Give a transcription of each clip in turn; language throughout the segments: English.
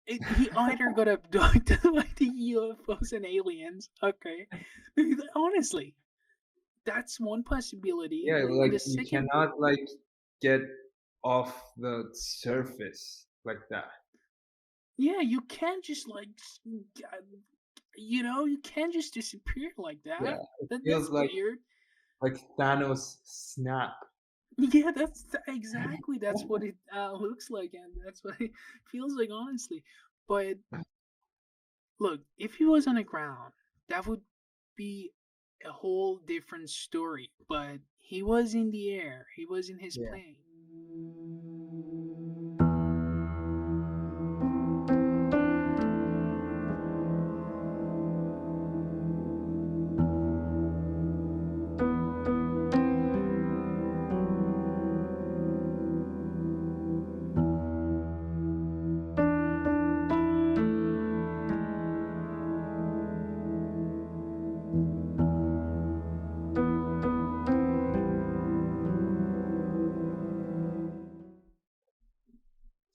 He either got abducted by the UFOs and aliens. Okay, honestly, that's one possibility. Yeah, And like the you second, cannot like get off the surface like that. yeah, you can't just like, you can't just disappear like Yeah, that. it That's feels weird. like Thanos snap. Yeah, exactly that's what it looks like, and that's what it feels like, honestly. But look, if he was on the ground, that would be a whole different story. But he was in the air. He was in his Yeah. plane.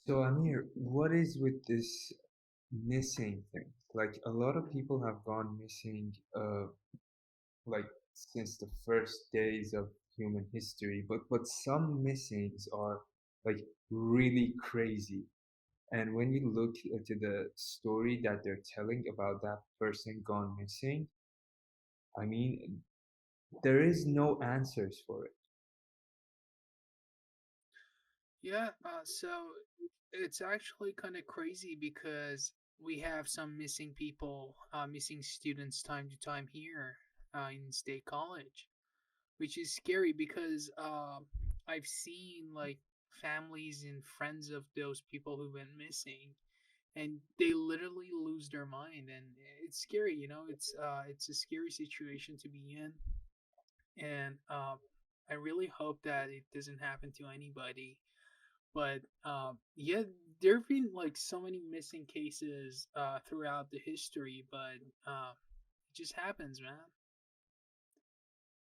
So Amir, what is with this missing thing? Like a lot of people have gone missing, like since the first days of human history, but some missings are like really crazy. And when you look into the story that they're telling about that person gone missing, I mean, there is no answers for it. Yeah, so it's actually kind of crazy because we have some missing people, missing students time to time here in State College, which is scary because I've seen like families and friends of those people who went missing, and they literally lose their mind, and it's scary. It's a scary situation to be in, and I really hope that it doesn't happen to anybody. But yeah, there have been like so many missing cases throughout the history, but it just happens, man.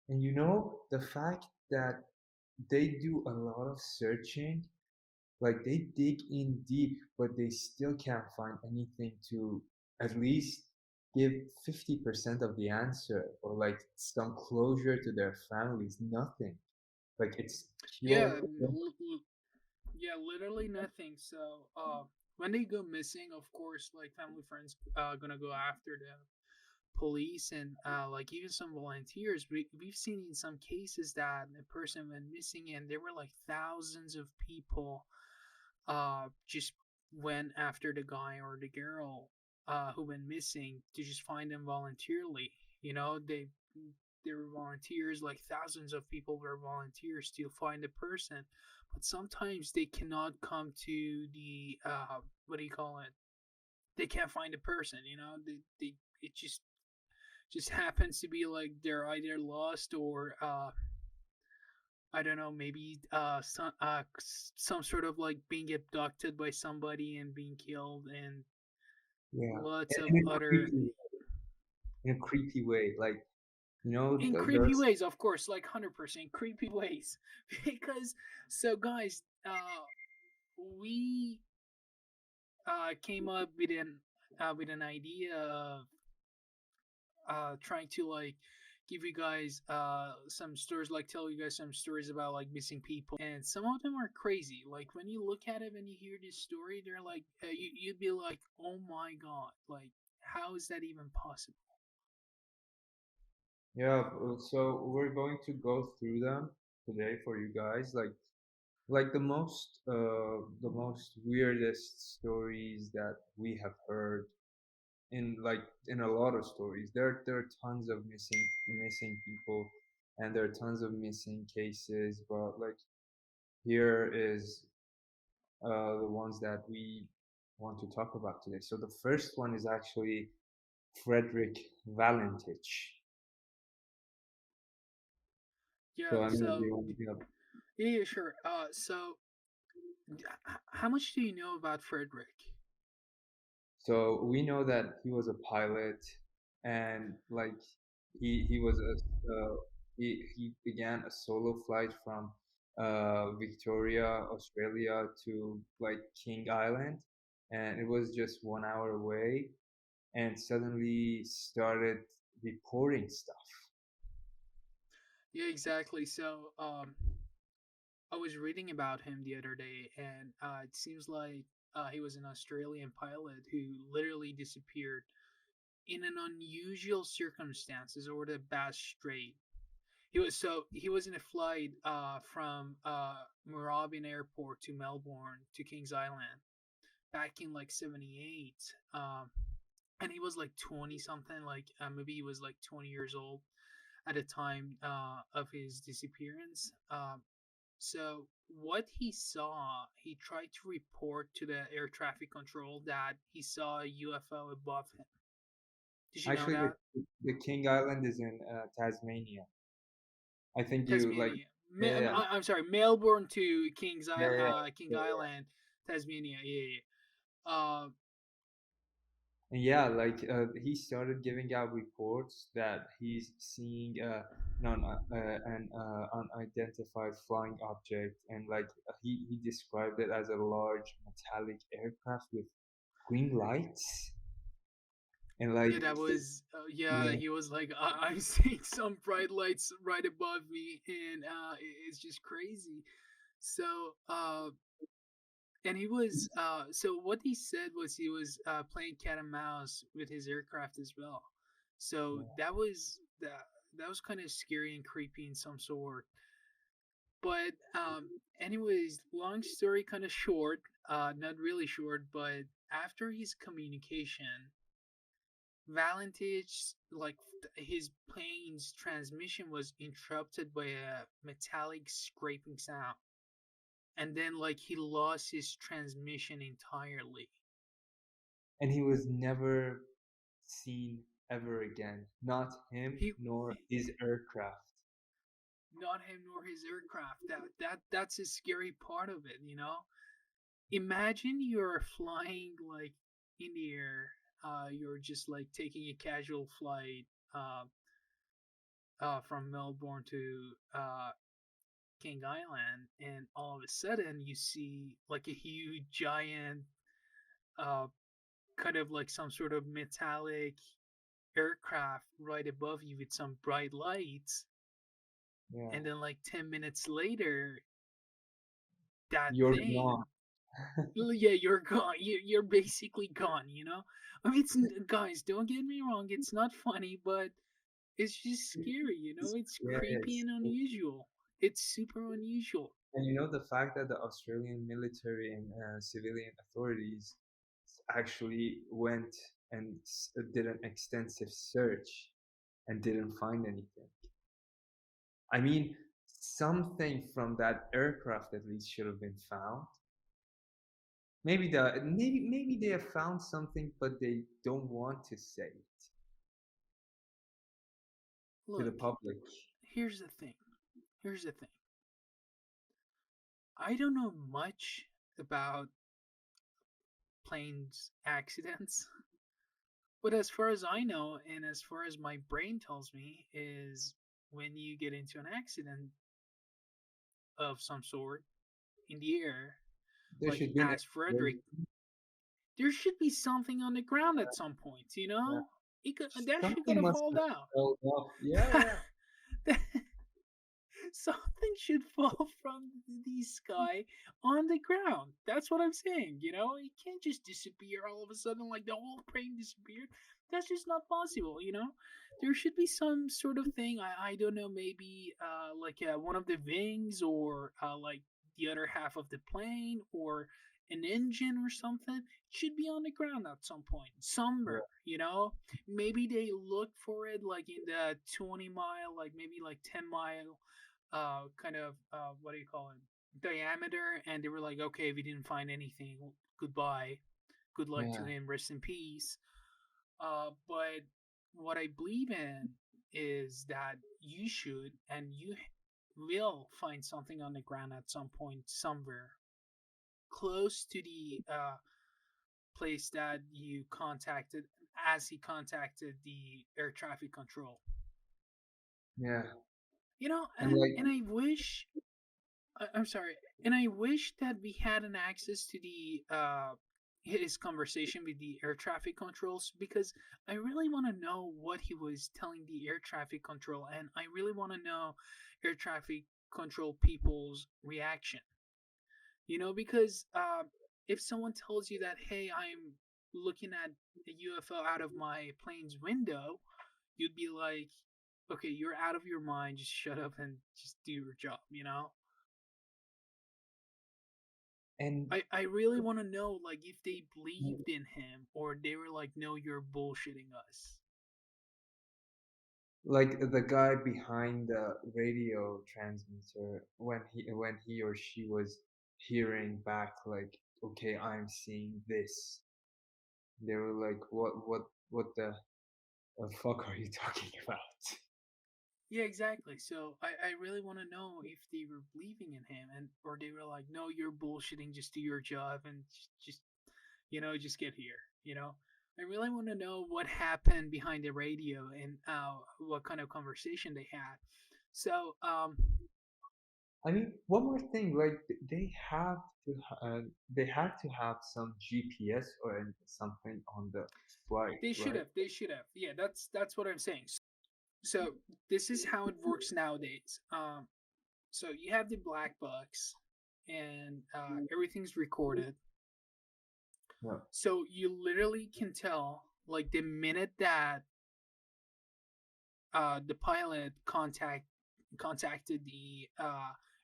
And you know, the fact that they do a lot of searching, like they dig in deep, but they still can't find anything to at least give 50% of the answer or like some closure to their families. Nothing. Like it's Yeah, pure. yeah, literally nothing. So, when they go missing, of course, like family friends, gonna go after the police and like even some volunteers. We've seen in some cases that a person went missing, and there were like thousands of people, just went after the guy or the girl, who went missing to just find them voluntarily. They were volunteers, like thousands of people were volunteers to find a person, but sometimes they cannot come to the what do you call it? They can't find a person. It just happens to be like they're either lost or I don't know, maybe some sort of like being abducted by somebody and being killed, and Yeah. lots of In a other creepy way. Like, you know, in creepy there's, ways, of course, like 100% creepy ways. Because so guys, we came up with an idea of trying to like give you guys some stories, like tell you guys some stories about like missing people, and some of them are crazy. Like when you look at it and you hear this story, they're like you'd be like, oh my god, like how is that even possible? yeah. So we're going to go through them today for you guys. Like the most weirdest stories that we have heard in like in a lot of stories. There are tons of missing people, and there are tons of missing cases. But like here is the ones that we want to talk about today. So the first one is actually Frederick Valentich. Yeah, So I mean, do so you want to, yeah, sure. So how much do you know about Frederick? so we know that he was a pilot, and like he was a he began a solo flight from Victoria, Australia to like King Island, and it was just 1 hour away, and suddenly started reporting stuff. Yeah, exactly. So, I was reading about him the other day, and it seems like he was an Australian pilot who literally disappeared in an unusual circumstances over the Bass Strait. He was in a flight from Moorabbin Airport to Melbourne to Kings Island back in like '78, and he was like 20 something, like maybe he was like 20 years old at the time of his disappearance. So what he saw, he tried to report to the air traffic control that he saw a UFO above him. Did you know Actually, that? the King Island is in Tasmania. I think you like, Tasmania. yeah, I'm sorry, Melbourne to yeah, yeah, King yeah. Island, Tasmania. Yeah, yeah. And yeah, like he started giving out reports that he's seeing an unidentified flying object, and like he described it as a large metallic aircraft with green lights, and like Yeah, that was yeah. yeah, He was like, I'm seeing some bright lights right above me, and it's just crazy. So, and he was so what he said was he was playing cat and mouse with his aircraft as well. So yeah. that was kind of scary and creepy in some sort. But anyways, long story kind of short, not really short, but after his communication, Valentich, like his plane's transmission was interrupted by a metallic scraping sound, and then like he lost his transmission entirely. And he was never seen ever again. Not him He, nor his aircraft. not him nor his aircraft. That's the scary part of it, you know. Imagine you're flying like in the air. You're just like taking a casual flight from Melbourne to King Island, and all of a sudden you see like a huge giant, uh, kind of like some sort of metallic aircraft right above you with some bright lights, Yeah, and then like 10 minutes later, that you're thing, gone. yeah, you're gone. You're basically gone. You know, I mean, guys, don't get me wrong, it's not funny, but it's just scary. You know, it's creepy Yes. and unusual. It's super unusual. And you know the fact that the Australian military and civilian authorities actually went and did an extensive search and didn't find anything. I mean, something from that aircraft at least should have been found. Maybe they have found something, but they don't want to say it to the Look, public. here's the thing. Here's the thing. I don't know much about planes accidents, but as far as I know, and as far as my brain tells me, is when you get into an accident of some sort in the air, There like should be an as Frederick, explosion. there should be something on the ground at some point, you Yeah. know? That shit Something gotta must fall have down. fell off. Yeah, yeah. Something should fall from the sky on the ground. That's what I'm saying. You know, it can't just disappear all of a sudden like the whole plane disappeared. That's just not possible. You know, there should be some sort of thing. I don't know, maybe like one of the wings, or like the other half of the plane, or an engine or something. It should be on the ground at some point Yeah, somewhere. You know, maybe they look for it like in the 20 mile, like maybe like 10 mile kind of what do you call it, diameter, and they were like, okay, we didn't find anything, goodbye, good luck to yeah, him, rest in peace. But what I believe in is that you should, and you will find something on the ground at some point somewhere close to the place that you contacted, as he contacted the air traffic control, yeah. you know. And and like, and I wish, I'm sorry, and I wish that we had an access to the his conversation with the air traffic controls, because I really want to know what he was telling the air traffic control, and I really want to know air traffic control people's reaction. Because if someone tells you that, hey, I'm looking at a UFO out of my plane's window, you'd be like, okay, you're out of your mind. Just shut up and just do your job. And I really want to know, like, if they believed in him or they were like, no, you're bullshitting us. like the guy behind the radio transmitter, when he or she was hearing back, like, okay, I'm seeing this, they were like, what the fuck are you talking about? Yeah, exactly. So I really want to know if they were believing in him, and or they were like, no, you're bullshitting, just do your job and just get here. You know, I really want to know what happened behind the radio and what kind of conversation they had. So I mean, one more thing, like they have to, they had to have some GPS or something on the flight, they should right? have, they should have. Yeah, that's what I'm saying. So this is how it works nowadays. So you have the black box, and everything's recorded. Yeah, So you literally can tell, like, the minute that the pilot contacted the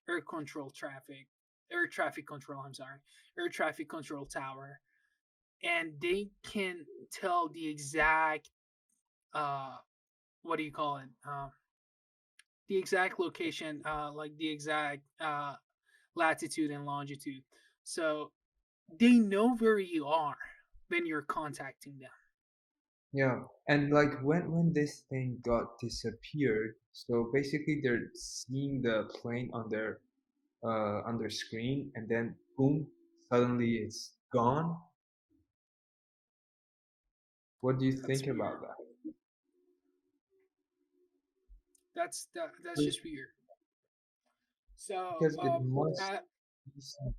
air control traffic, air traffic control. I'm sorry, air traffic control tower, and they can tell the exact uh, what do you call it? The exact location, like the exact latitude and longitude. So they know where you are when you're contacting them. yeah. And like when this thing got disappeared, so basically they're seeing the plane on their screen, and then boom, suddenly it's gone. What do you That's think weird. about that? That's just weird. So Because it must uh, be something.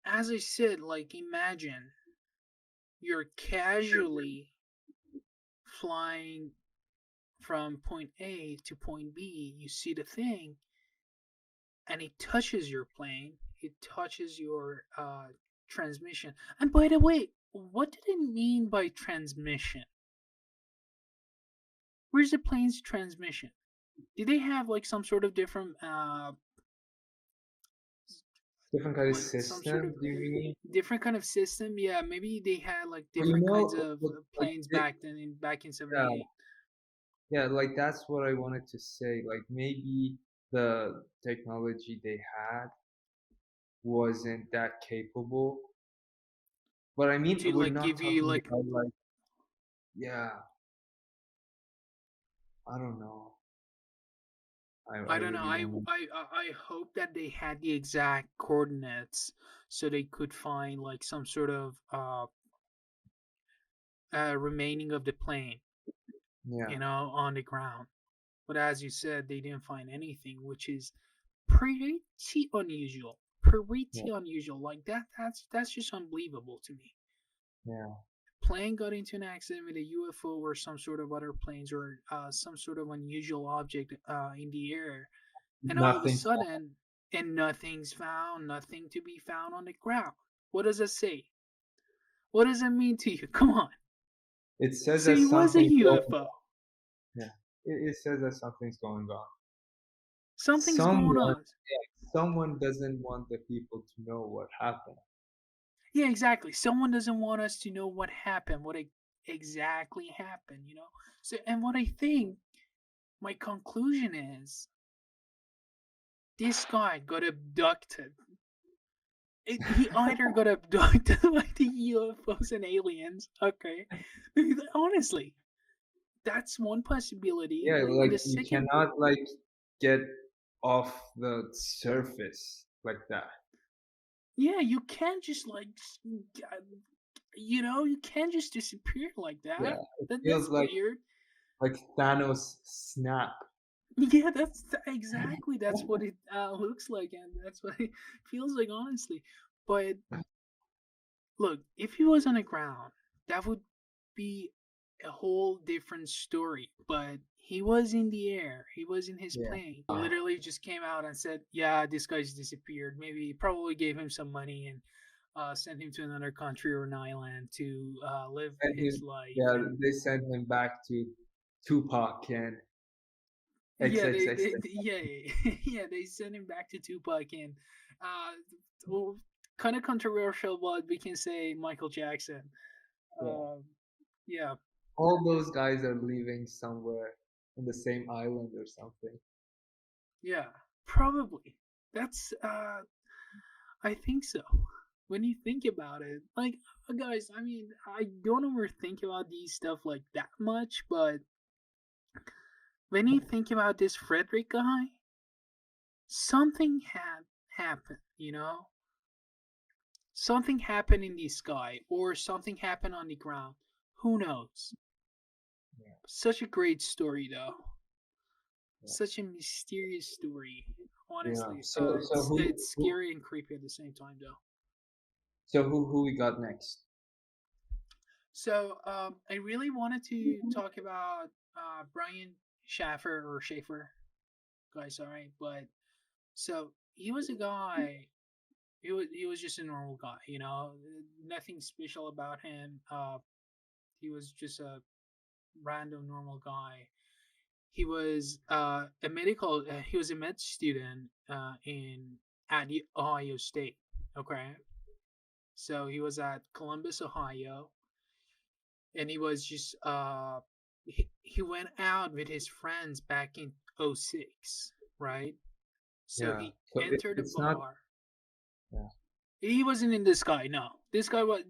as I said, like, imagine you're casually flying from point A to point B. You see the thing, and it touches your plane. It touches your transmission. And by the way, what did it mean by transmission? Where's the plane's transmission? Did they have like some sort of different, Different kind of like some sort of system, do you mean? different kind of system? Yeah, maybe they had like Well, you different kinds know, of like, planes back then, back in yeah, '78. yeah, like that's what I wanted to say. Like maybe the technology they had wasn't that capable. But I mean, To we're like not give you talking like, about like, yeah, I don't know. I I don't know. really I don't. I I hope that they had the exact coordinates so they could find like some sort of remaining of the plane, Yeah, on the ground. But as you said, they didn't find anything, which is pretty unusual. yeah, Pretty unusual. Like that's just unbelievable to me. yeah. Plane got into an accident with a UFO or some sort of other planes or some sort of unusual object in the air, and all of a Nothing. sudden, and nothing's found, nothing to be found on the ground. What does it say? What does it mean to you? Come on. It says So that it was a something's going. UFO. Yeah, it says that something's going on. Something's going Someone, on. someone doesn't want the people to know what happened. Yeah, exactly. Someone doesn't want us to know what happened, what exactly happened. So, and what I think my conclusion is, this guy got abducted. He either got abducted by the UFOs and aliens. Okay, honestly, that's one possibility. Yeah, And like the you second, cannot like get off the surface like that. yeah, you can't just like, you can't just disappear like Yeah, that. it That's feels weird. like Thanos snap. Yeah, that's exactly that's what it looks like, and that's what it feels like, honestly. But Look, if he was on the ground, that would be a whole different story. But he was in the air. He was in his Yeah. plane. He literally just came out and said, "Yeah, this guy's disappeared." Maybe probably gave him some money and sent him to another country or an island to live And his him, life. yeah, And they sent him back to Tupac and yeah, XXX. yeah, they sent him back to Tupac and well, kind of controversial, but we can say Michael Jackson. Yeah. Um, yeah, All those guys are living somewhere in the same island or something. yeah, probably. That's I think so. When you think about it, like guys, I mean, I don't overthink about these stuff like that much, but when you think about this Frederick guy, something had happened, you know? Something happened in the sky or something happened on the ground. Who knows? Yeah. Such a great story though. Yeah. Such a mysterious story. Yeah. Honestly, So it's scary and creepy at the same time though. who we got next? So I really wanted to talk about Brian Shaffer or Schaefer. Guys, alright, but so he was a guy. He was just a normal guy, you know, nothing special about him. He was just a random normal guy. He was a med student in at Ohio State. Okay, so he was at Columbus, Ohio, and he was just he went out with his friends back in '06, right? So Yeah. he So entered a it's not. bar. Yeah. He wasn't in the sky. No, this guy was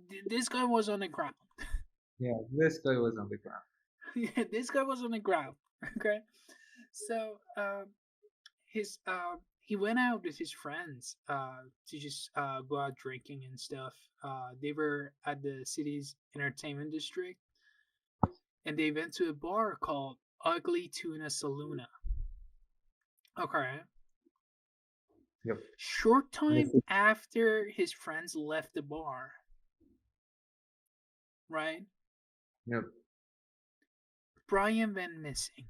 on the ground. Yeah. This guy was on the ground. Yeah, this guy was on the ground. Okay, so his he went out with his friends to just go out drinking and stuff. They were at the city's entertainment district, and they went to a bar called Ugly Tuna Saloona. Okay. Yep. Short And time after his friends left the bar, right? yep. Brian went missing.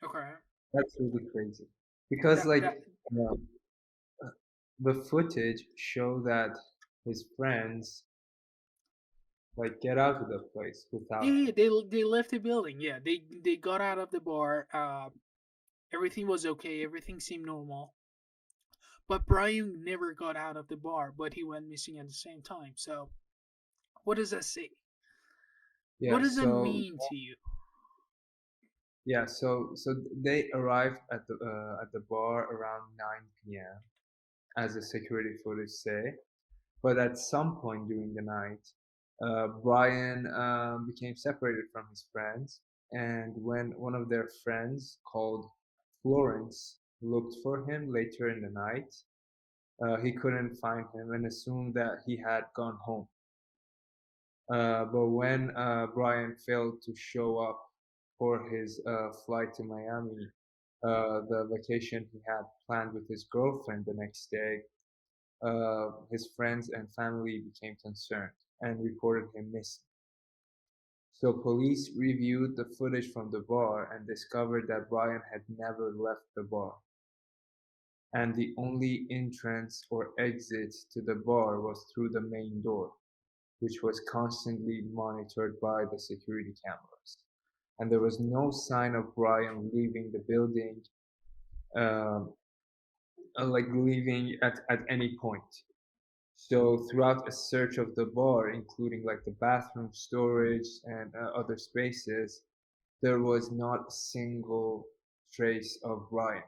Okay. That's really crazy. Because like That uh, the footage show that his friends like get out of the place yeah, without yeah, him. they left the building. Yeah, they got out of the bar. Everything was okay. Everything seemed normal. But Brian never got out of the bar, but he went missing at the same time. So, what does that say? What Yeah. does that So mean to you? yeah. So they arrived at the bar around 9 p.m. as the security footage say. But at some point during the night, Brian became separated from his friends, and when one of their friends called Florence looked for him later in the night, he couldn't find him and assumed that he had gone home. But when Brian failed to show up for his flight to Miami, the vacation he had planned with his girlfriend the next day, his friends and family became concerned and reported him missing. So police reviewed the footage from the bar and discovered that Brian had never left the bar, and the only entrance or exit to the bar was through the main door, which was constantly monitored by the security cameras. And there was no sign of Brian leaving the building, um, like leaving at any point. So throughout a search of the bar, including like the bathroom, storage, and other spaces, there was not a single trace of Brian.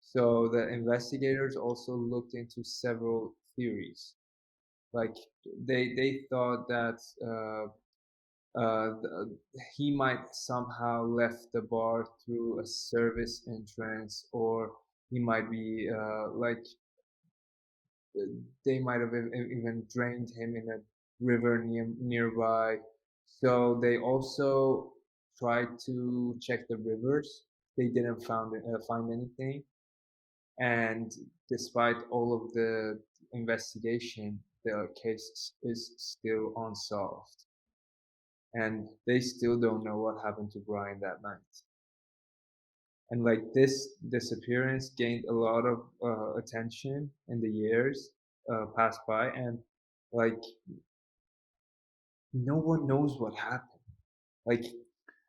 So the investigators also looked into several theories. Like they thought that he might somehow left the bar through a service entrance, or he might be they might have even drained him in a river nearby. So they also tried to check the rivers. They didn't find anything, and despite all of the investigation, the case is still unsolved, and they still don't know what happened to Brian that night. And like this disappearance gained a lot of attention in the years passed by, and like no one knows what happened. Like,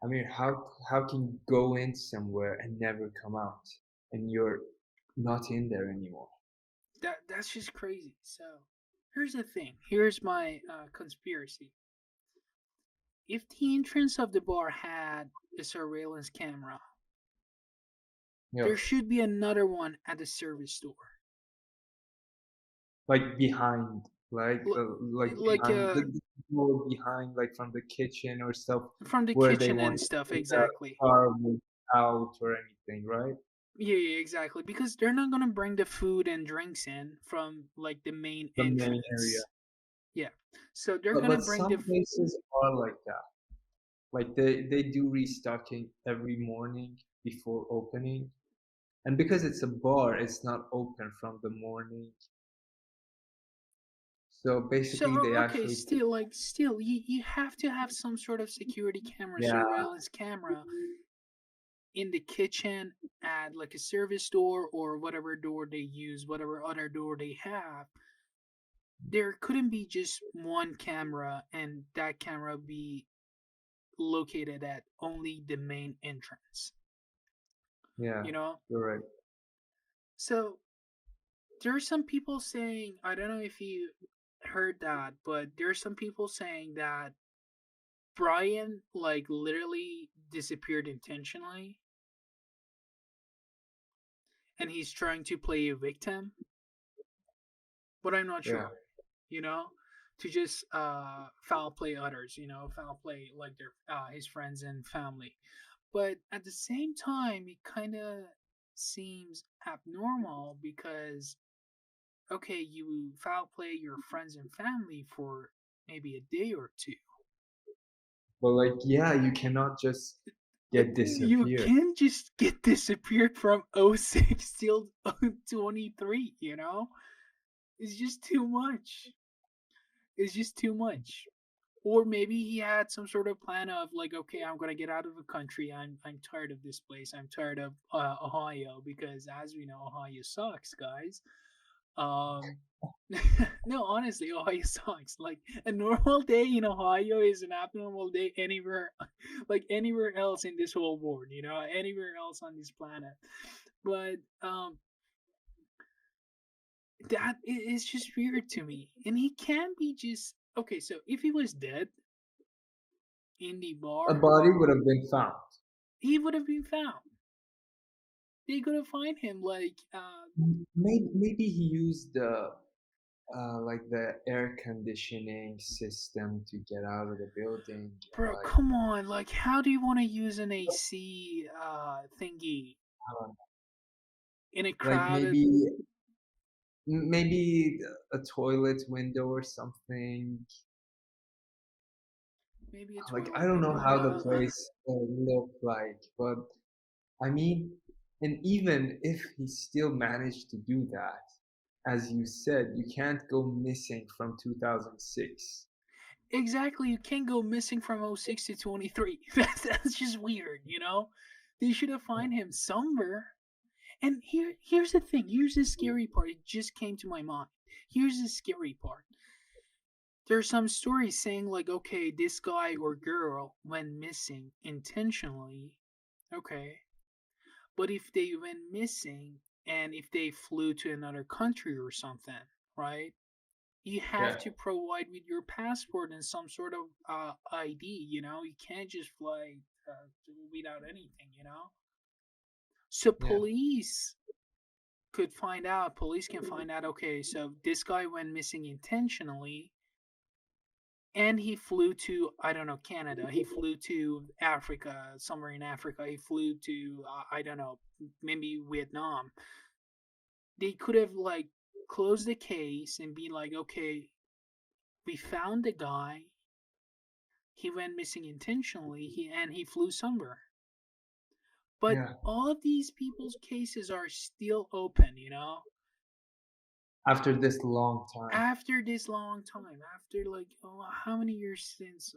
I mean, how can you go in somewhere and never come out, and you're not in there anymore? That's just crazy. So here's the thing. Here's my conspiracy. If the entrance of the bar had a surveillance camera, Yeah, there should be another one at the service door. like behind, L- like like behind the door behind, like from the kitchen or stuff, from the where they kitchen and want stuff, the exactly. car move out or anything, right? Yeah, yeah, exactly. Because they're not gonna bring the food and drinks in from like the main The main area. entrance. Yeah. So they're But gonna bring the some places are like that. Like they do restocking every morning before opening. And because it's a bar, it's not open from the morning. So basically they okay, actually take, still you have to have some sort of security camera, yeah, surveillance camera in the kitchen at like a service door or whatever door they use, whatever other door they have. There couldn't be just one camera and that camera be located at only the main entrance, yeah, you know? you're right. So there are some people saying, I don't know if you heard that, but there are some people saying that Brian like literally disappeared intentionally and he's trying to play a victim, but I'm not Yeah, sure, you know, to just foul play others, foul play like their his friends and family. But at the same time, it kind of seems abnormal because okay, you foul play your friends and family for maybe a day or two. but like, yeah, you cannot just Like get you disappeared. can't just get disappeared from '06 till 23, you know? It's just too much. It's just too much. Or maybe he had some sort of plan of like, okay, I'm gonna get out of the country. I'm tired of this place. I'm tired of Ohio because, as we know, Ohio sucks, guys. Um, no, honestly, Ohio sucks. Like a normal day in Ohio is an abnormal day anywhere, like anywhere else in this whole world. Anywhere else on this planet. But that is just weird to me. And he can't be just okay. So if he was dead in the A bar, body would have been found. he would have been found. They could have find him like Maybe he used the like the air conditioning system to get out of the building, and bro, like, come on, like how do you want to use an AC thingy uh, in a like crowded maybe a toilet window or something. maybe a Like, I toilet don't know window? how the place looked like, but I mean, and even if he still managed to do that, as you said, you can't go missing from 2006. Exactly, you can't go missing from '06 to 23. That's just weird, you know? They should have find him somewhere. And here's the thing. Here's the scary part. It just came to my mind. Here's the scary part. There's some stories saying like, okay, this guy or girl went missing intentionally. Okay. But if they went missing and if they flew to another country or something, right? You have Yeah, to provide with your passport and some sort of ID. You can't just fly without anything. So yeah, police can find out. Okay, so this guy went missing intentionally, and he flew to I don't know Canada. He flew to Africa, somewhere in Africa. He flew to I don't know, maybe Vietnam. They could have like closed the case and be like, okay, we found the guy. He went missing intentionally. He flew somewhere. But yeah. all of these people's cases are still open. After this long time, After this long time, after like how many years since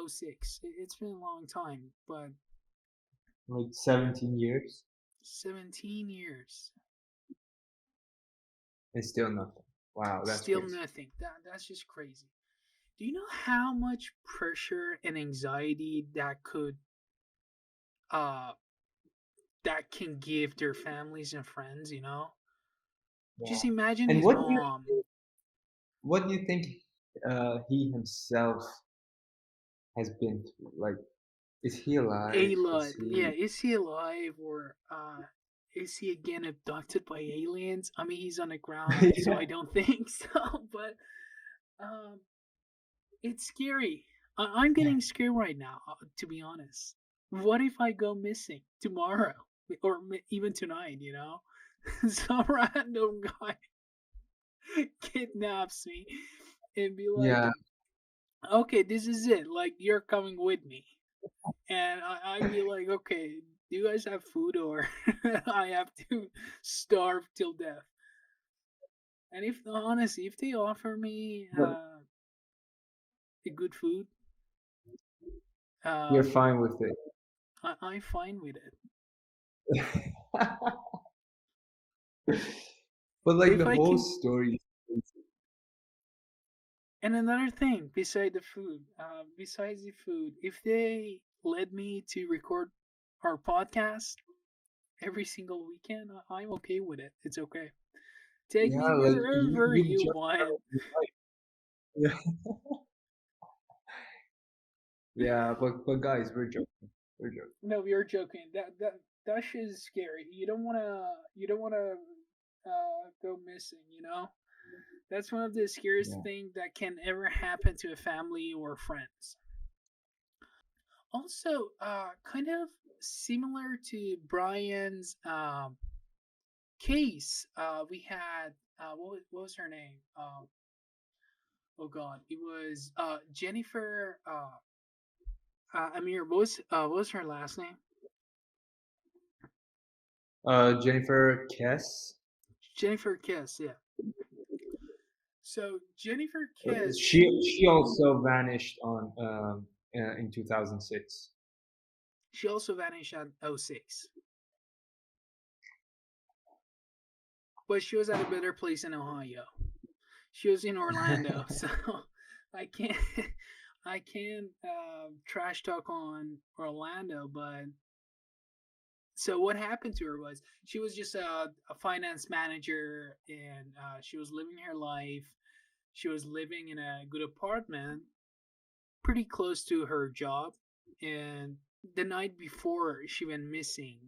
'06? It's been a long time, but like 17 years, 17 years, and still nothing. Wow, that's still crazy. nothing. That's just crazy. Do you know how much pressure and anxiety uh that can give their families and friends, you know? Yeah. Just imagine And his mom. what do you think he himself has been through? Like, is he alive? Is Alot, yeah, he? is he alive or is he again abducted by aliens? I mean, he's on the ground, so Yeah. I don't think so, but um it's scary. I'm getting scared right now, to be honest. What if I go missing tomorrow or even tonight, you know? Some random guy kidnaps me and be like, Yeah. okay, this is it. Like, you're coming with me. And I'd be like, okay, do you guys have food or I have to starve till death? And if, honestly, if they offer me But a good food, you're uh, fine with I'm fine with it. it. But But like if the I whole can, story. and another thing beside the food, besides the food, if they let me to record our podcast every single weekend, I'm okay with it. It's okay. Take me Yeah, like wherever you've you just want. yeah, yeah. But guys, we're joking. We're joking. No, we are joking. That shit is scary. You don't wanna go missing. You know, that's one of the scariest Yeah. things that can ever happen to a family or friends. Also, kind of similar to Brian's case. We had what was her name? Oh God, it was Jennifer. Amir, what was her last name? Jennifer Kess. Jennifer Kiss. Yeah. So Jennifer She Kiss, she also vanished on in 2006. she also vanished at '06, but she was at a better place in Ohio. She was in Orlando, so I can't I can't trash talk on Orlando. But so what happened to her was she was just a finance manager, and she was living her life. She was living in a good apartment, pretty close to her job, and the night before she went missing,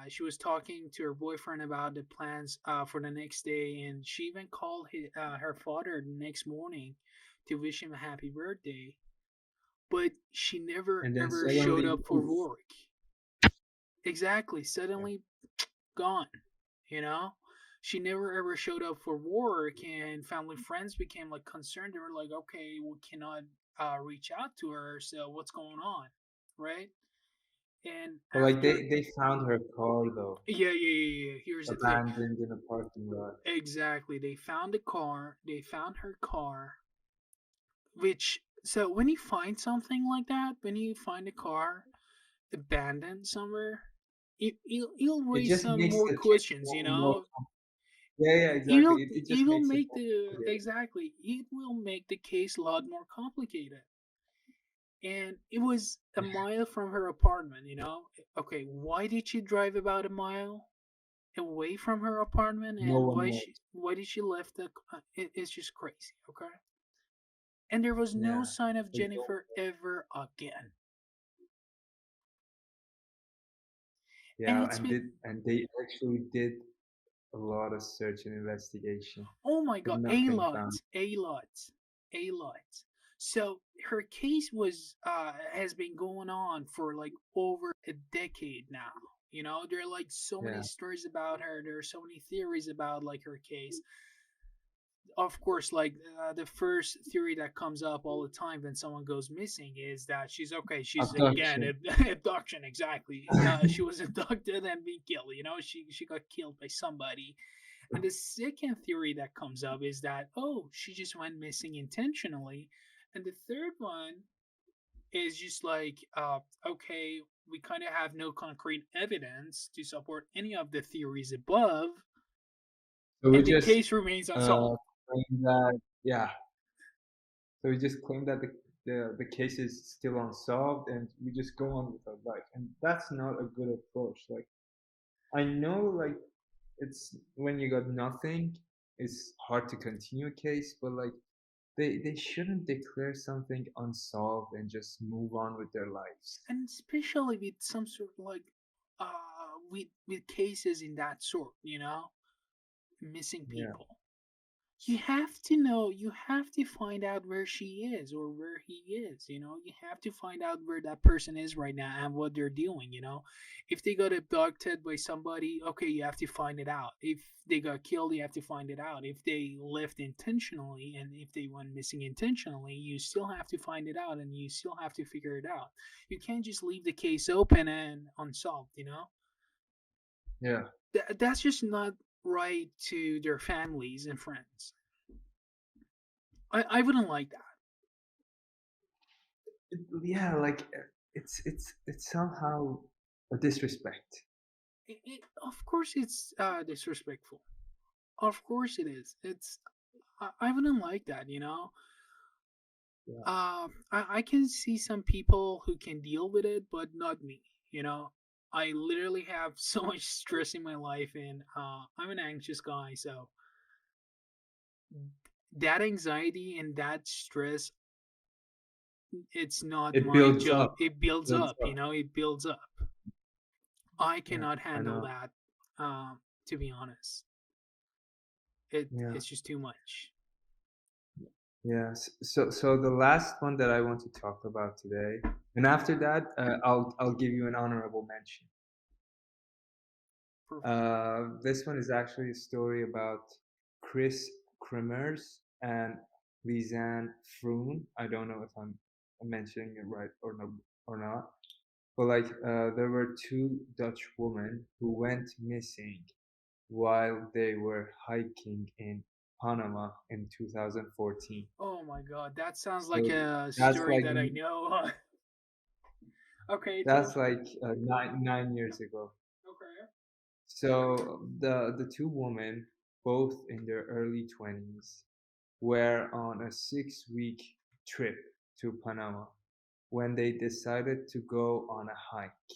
she was talking to her boyfriend about the plans for the next day, and she even called her father the next morning to wish him a happy birthday. But she never And then ever showed suddenly, up for poof. work. Exactly, Yeah. suddenly gone. You know, she never ever showed up for work, and family friends became like concerned. They were like, okay, we cannot reach out to her, so what's going on, right? And But like after, they found her car though, yeah, yeah, yeah, yeah. Here's the thing. abandoned in a parking lot. Exactly. They found the car. They found her car. Which, so when you find something like that, when you find a car abandoned somewhere, it'll It raise just some makes more the case questions. more, yeah, yeah, It exactly. will It it just will makes it make more the complicated. exactly it will make the case a lot more complicated. And it was a mile from her apartment. Okay, why did she drive about a mile away from her apartment, No and one why knows. she why did she left it's just crazy. Okay, and there was no Yeah. sign of They don't. Jennifer ever again. And Yeah, it's been, and they actually did a lot of search and investigation, oh my but God, a nothing lot, found. a lot, a lot. So her case was has been going on for like over a decade now. There are like so many Yeah. stories about her. There are so many theories about like her case. Of course, like the first theory that comes up all the time when someone goes missing is that she's okay. She's again Abduction. abduction. Exactly. She was abducted and being killed. She got killed by somebody. And the second theory that comes up is that, oh, she just went missing intentionally. And the third one is just like, okay, we kind of have no concrete evidence to support any of the theories above, So we and the just case remains uh, unsolved. claim that, yeah. So we just claim that the case is still unsolved, and we just go on with our life, and that's not a good approach. Like I know, like it's when you got nothing, it's hard to continue a case, but like they shouldn't declare something unsolved and just move on with their lives. And especially with some sort of like, with cases in that sort, missing Yeah, people. You have to know, you have to find out where she is or where he is. You have to find out where that person is right now and what they're doing. If they got abducted by somebody, okay, you have to find it out. If they got killed, you have to find it out. If they left intentionally and if they went missing intentionally, you still have to find it out and you still have to figure it out. You can't just leave the case open and unsolved. yeah. That's just not right to their families and friends. I wouldn't like that. Yeah, like it's somehow a disrespect. Of course, it's disrespectful. Of course, it is. I wouldn't like that. Yeah, I can see some people who can deal with it, but not me. I literally have so much stress in my life, and I'm an anxious guy, so that anxiety and that stress, it's not it my builds job. up, It builds builds up. up. It builds up. I Yeah, cannot I handle know. that. To be honest, Yeah. it's just too much. Yes. So the last one that I want to talk about today, and after that, I'll give you an honorable mention. Perfect. This one is actually a story about Chris Kremers and Lisanne Froon. I don't know if I'm mentioning it right or not. But like, there were two Dutch women who went missing while they were hiking in Panama in 2014. Oh my god, that sounds like So a that's story like that I know. Okay, tell that's me. like 9 years ago. Okay. So the two women, both in their early 20s, were on a 6-week trip to Panama when they decided to go on a hike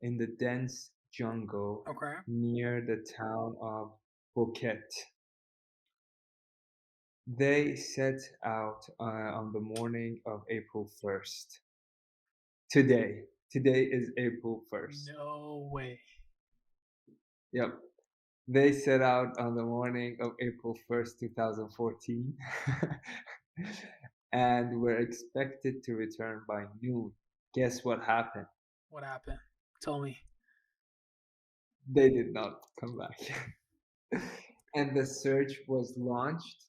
in the dense jungle Okay. near the town of Phuket. They set out on the morning of April 1st. Today. Today is April 1st. No way. Yep. They set out on the morning of April 1st, 2014, and were expected to return by noon. Guess what happened? What happened? Tell me. They did not come back. And the search was launched.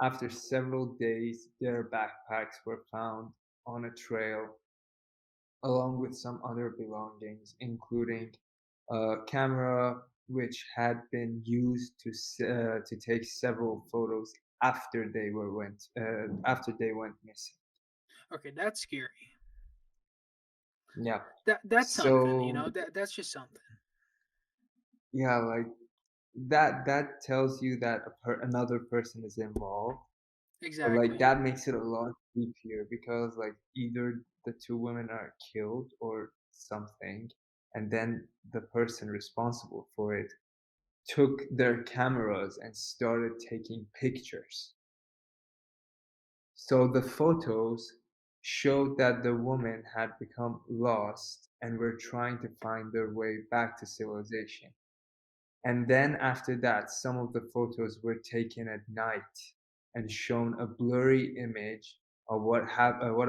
After several days, their backpacks were found on a trail along with some other belongings, including a camera which had been used to take several photos after they went missing. Okay, that's scary. Yeah. That's something. So That's just something. yeah, like that tells you that another person is involved. But like Exactly. that makes it a lot creepier because like either the two women are killed or something, and then the person responsible for it took their cameras and started taking pictures. So the photos showed that the women had become lost and were trying to find their way back to civilization. And then after that, some of the photos were taken at night and shown a blurry image of what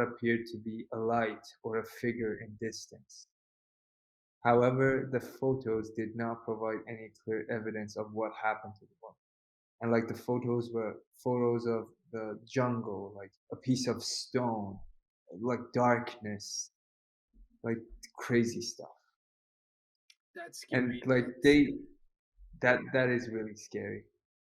appeared to be a light or a figure in distance. However, the photos did not provide any clear evidence of what happened to the woman. And like the photos were photos of the jungle, like a piece of stone, like darkness, like crazy stuff. That's And scary. like That's that is really scary.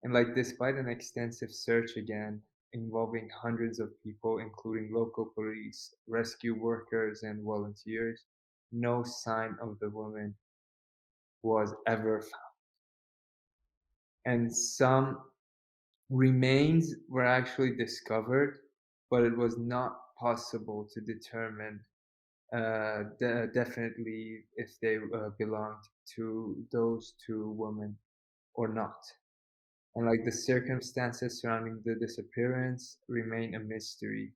And like despite an extensive search again involving hundreds of people, including local police, rescue workers, and volunteers, no sign of the woman was ever found. And some remains were actually discovered, but it was not possible to determine definitely if they belonged to those two women or not. And like the circumstances surrounding the disappearance remain a mystery.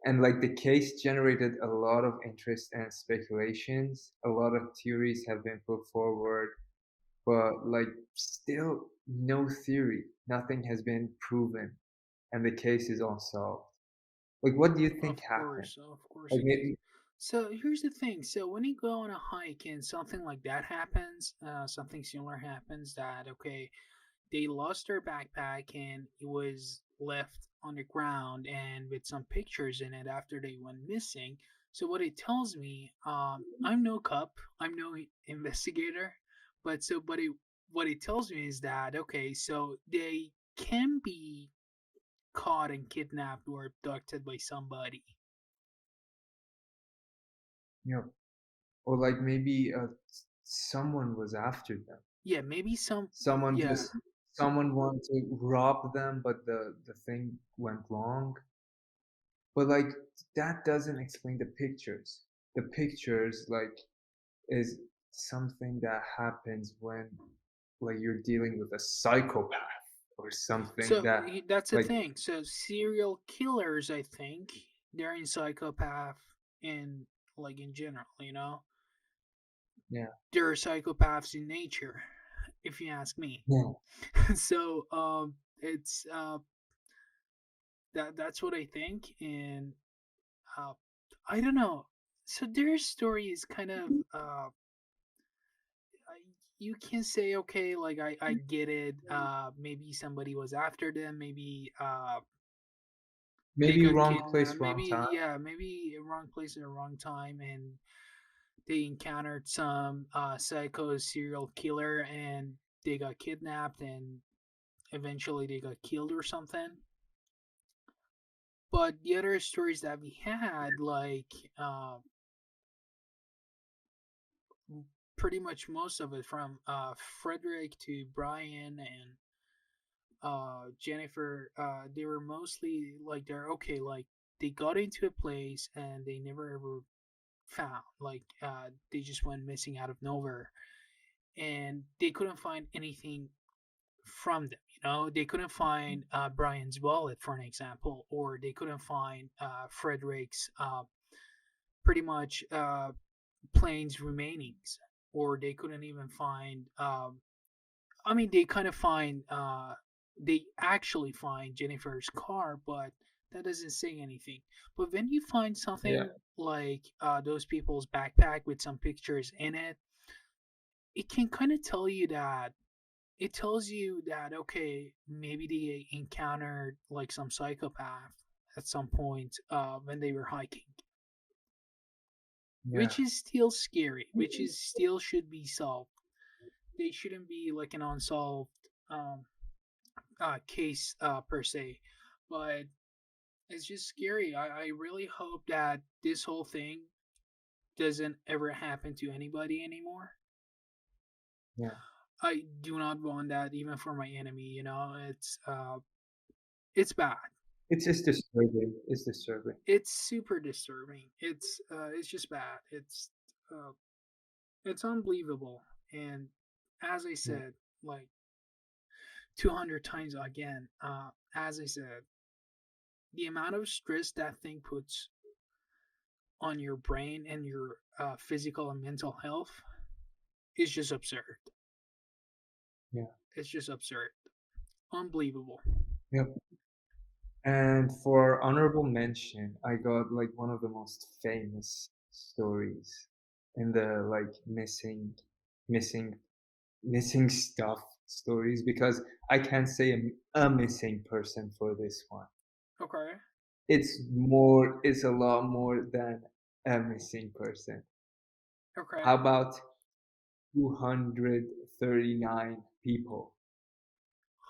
And like the case generated a lot of interest and speculations. A lot of theories have been put forward, but like still no theory. Nothing has been proven, and the case is unsolved. Like, what do you think happened? Of course Like, it is. maybe, So here's the thing. So when you go on a hike and something like that happens, something similar happens, that okay, they lost their backpack and it was left on the ground and with some pictures in it after they went missing. So what it tells me, I'm no cop, I'm no investigator, but what it tells me is that okay, so they can be caught and kidnapped or abducted by somebody. you know, or like maybe someone was after them. Yeah, maybe some. Someone Yeah. just someone wanted to rob them, but the thing went wrong. But like that doesn't explain the pictures. The pictures like is something that happens when like you're dealing with a psychopath or something So that that's the like thing. So serial killers, I think, they're in psychopath in like in general. yeah They're psychopaths in nature, if you ask me. yeah So it's that's what I think, and uh, I don't know. So their story is kind of you can say okay, like I get it. Maybe somebody was after them. Maybe they maybe got wrong place kidnapped. wrong Maybe time. yeah, maybe wrong place at the wrong time, and they encountered some psycho serial killer, and they got kidnapped, and eventually they got killed or something. But the other stories that we had, like pretty much most of it from Frederick to Brian and Jennifer, they were mostly like they're okay, like they got into a place and they never ever found, like they just went missing out of nowhere, and they couldn't find anything from them. They couldn't find Brian's wallet, for an example, or they couldn't find Frederick's pretty much plane's remainings, or they couldn't even find. I mean, they kind of find. They actually find Jennifer's car, but that doesn't say anything. But when you find Yeah something like those people's backpack with some pictures in it, it can kind of tell you that it tells you that okay, maybe they encountered like some psychopath at some point when they were hiking, yeah which is still scary, which is still should be solved. They shouldn't be like an unsolved um, case per se, but it's just scary. I really hope that this whole thing doesn't ever happen to anybody anymore. yeah. I do not want that even for my enemy. It's bad. It's just disturbing. It's disturbing. It's super disturbing. It's just bad. Uh, it's unbelievable. And as I Yeah said, like 200 times again, as I said, the amount of stress that thing puts on your brain and your physical and mental health is just absurd. yeah It's just absurd. Unbelievable. yeah. And for honorable mention, I got like one of the most famous stories in the like missing, missing stuff stories because I can't say a missing person for this one. Okay. It's a lot more than a missing person. Okay. How about 200 139 people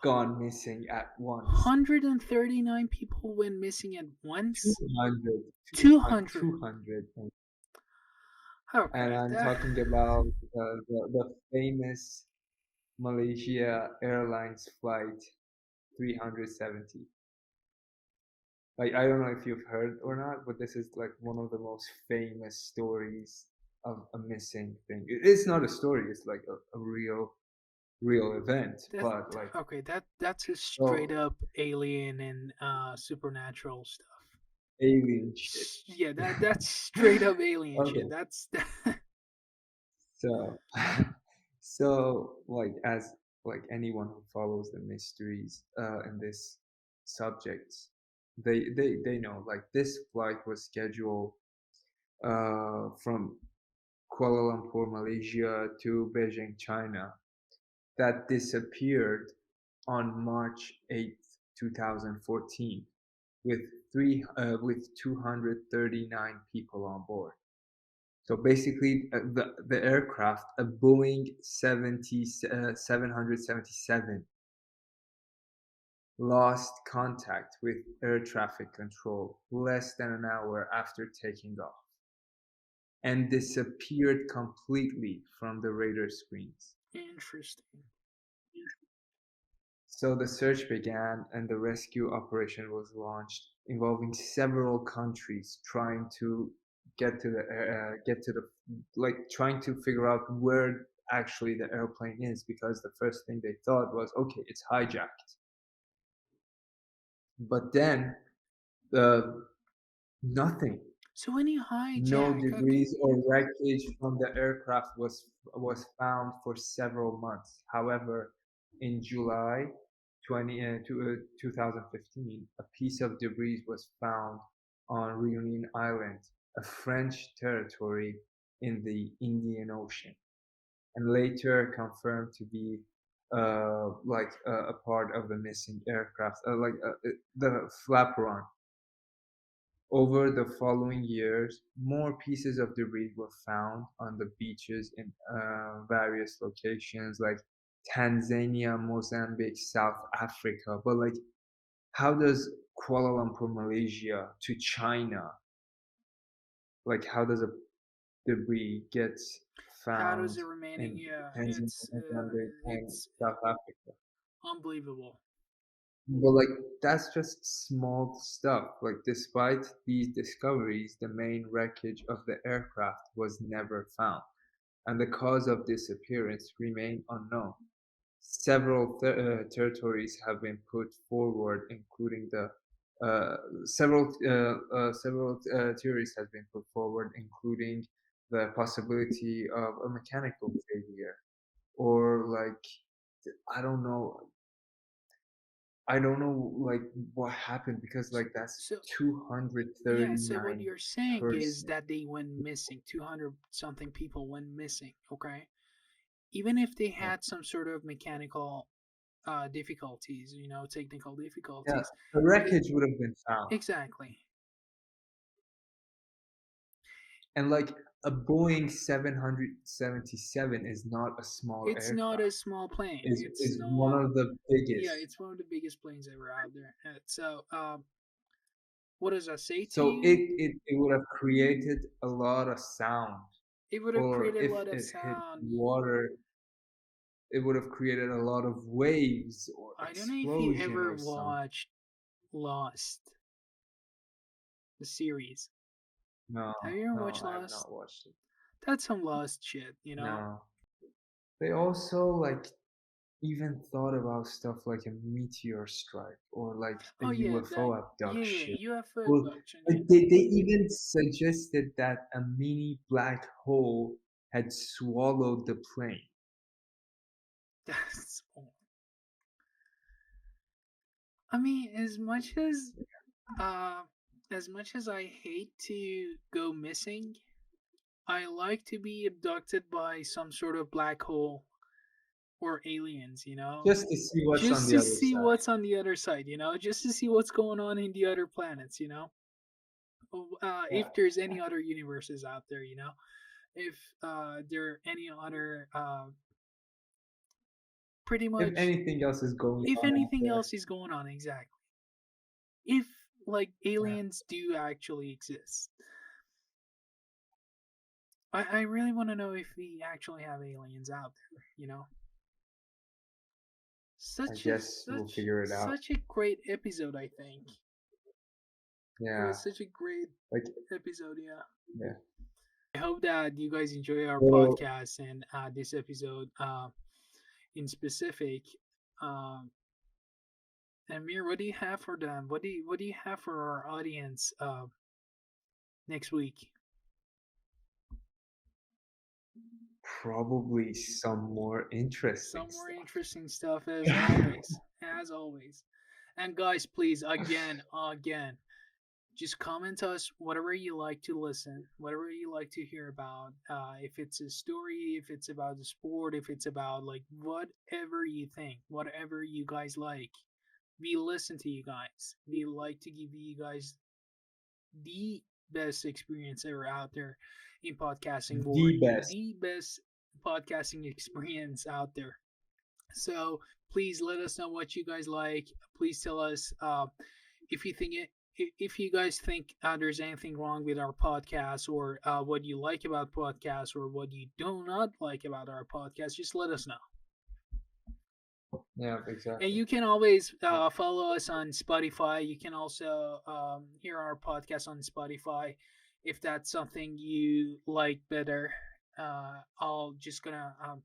gone missing at once. 139 people went missing at once. 200, 200. 200, and Okay, I'm that. talking about the famous Malaysia Airlines flight 370. Like, I don't know if you've heard or not, but this is like one of the most famous stories of a missing thing. It's not a story; it's like a real event. That But like, okay, that's a straight so up alien and supernatural stuff. alien shit. Yeah, that's straight up alien shit. Okay, That's so so like as like anyone who follows the mysteries in this subject, they know like this flight was scheduled from Kuala Lumpur, Malaysia to Beijing, China, that disappeared on March 8th, 2014, with with 239 people on board. So basically, the aircraft, a Boeing 777, lost contact with air traffic control less than an hour after taking off and disappeared completely from the radar screens. interesting. So the search began and the rescue operation was launched, involving several countries trying to get to the like trying to figure out where actually the airplane is, because the first thing they thought was, okay, it's hijacked. But then the nothing. So any No hijack, okay. debris or wreckage from the aircraft was found for several months. However, in July 2015, a piece of debris was found on Reunion Island, a French territory in the Indian Ocean, and later confirmed to be a part of the missing aircraft, the flaperon. Over the following years, more pieces of debris were found on the beaches in various locations like Tanzania, Mozambique, South Africa. But like, how does Kuala Lumpur, Malaysia to China, like how does a debris get How does found it remaining? in Yeah, Tanzania, Mozambique, and it's South Africa? unbelievable. But like, that's just small stuff. Like, despite these discoveries, the main wreckage of the aircraft was never found, and the cause of disappearance remained unknown. Several territories have been put forward, including the several theories have been put forward, including the possibility of a mechanical failure, or like, I don't know, I don't know like what happened, because like that's So yeah, so what 239 you're saying is person. that they went missing. 200 something people went missing. Okay, even if they Yeah. had some sort of mechanical difficulties, technical Yeah, difficulties. the It, wreckage would have been found. exactly. And like, a Boeing 777 is not a small It's not a aircraft. small plane. It's Is one not. of the Yeah, biggest. it's one of the biggest planes ever out there. So, what does that say to So you? it would have created a lot of sound. It would have Or created a if lot of it hit sound. water, it would have created a lot of waves or I don't know if you explosion ever or something. watched Lost, the series. No, Have you ever no, watched I have Lost? not watched it. That's some Lost shit. No. They also like even thought about stuff like a meteor strike or like a Oh yeah, that UFO yeah, abduction. UFO Or abduction. like Yeah, they even suggested that a mini black hole had swallowed the plane. that's. I mean, uh, as much as I hate to go missing, I like to be abducted by some sort of black hole or aliens. Just to see what's on Just the to other see side. what's on the other side. Just to see what's going on in the other planets. Yeah. If there's any other universes out there. If there are any other pretty if much, anything else is going if on out anything there. else is going on, exactly. If like Yeah, aliens do actually exist, I really want to know if we actually have aliens out there. I Such a guess we'll such figure it out. such a great episode. I think it Yeah, was such a great like episode. Yeah. yeah. I hope that you guys enjoy our So podcast and this episode in specific. Um, Amir, what do you have for them? What do you have for our audience next week? probably some more interesting Some more stuff. interesting stuff as always, as always. And guys, please, again, just comment us whatever you like to listen, whatever you like to hear about. If it's a story, if it's about the sport, if it's about like whatever you think, whatever you guys like. We listen to you guys. We like to give you guys the best experience ever out there in podcasting The world, best. the best podcasting experience out there. So please let us know what you guys like. Please tell us if you think it. If you guys think there's anything wrong with our podcast, or what you like about podcasts, or what you do not like about our podcast, just let us know. Yeah, And exactly. you can always Yeah. follow us on Spotify. You can also hear our podcast on Spotify if that's something you like better. I'll just gonna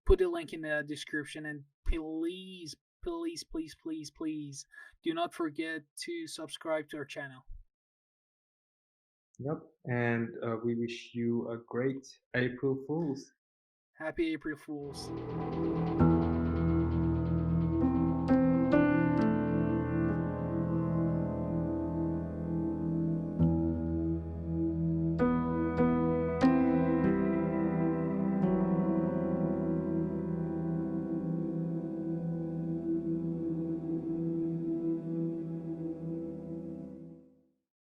put a link in the description, and please, please, please, please, please do not forget to subscribe to our channel. Yep. And we wish you a great April Fools. Happy April Fools!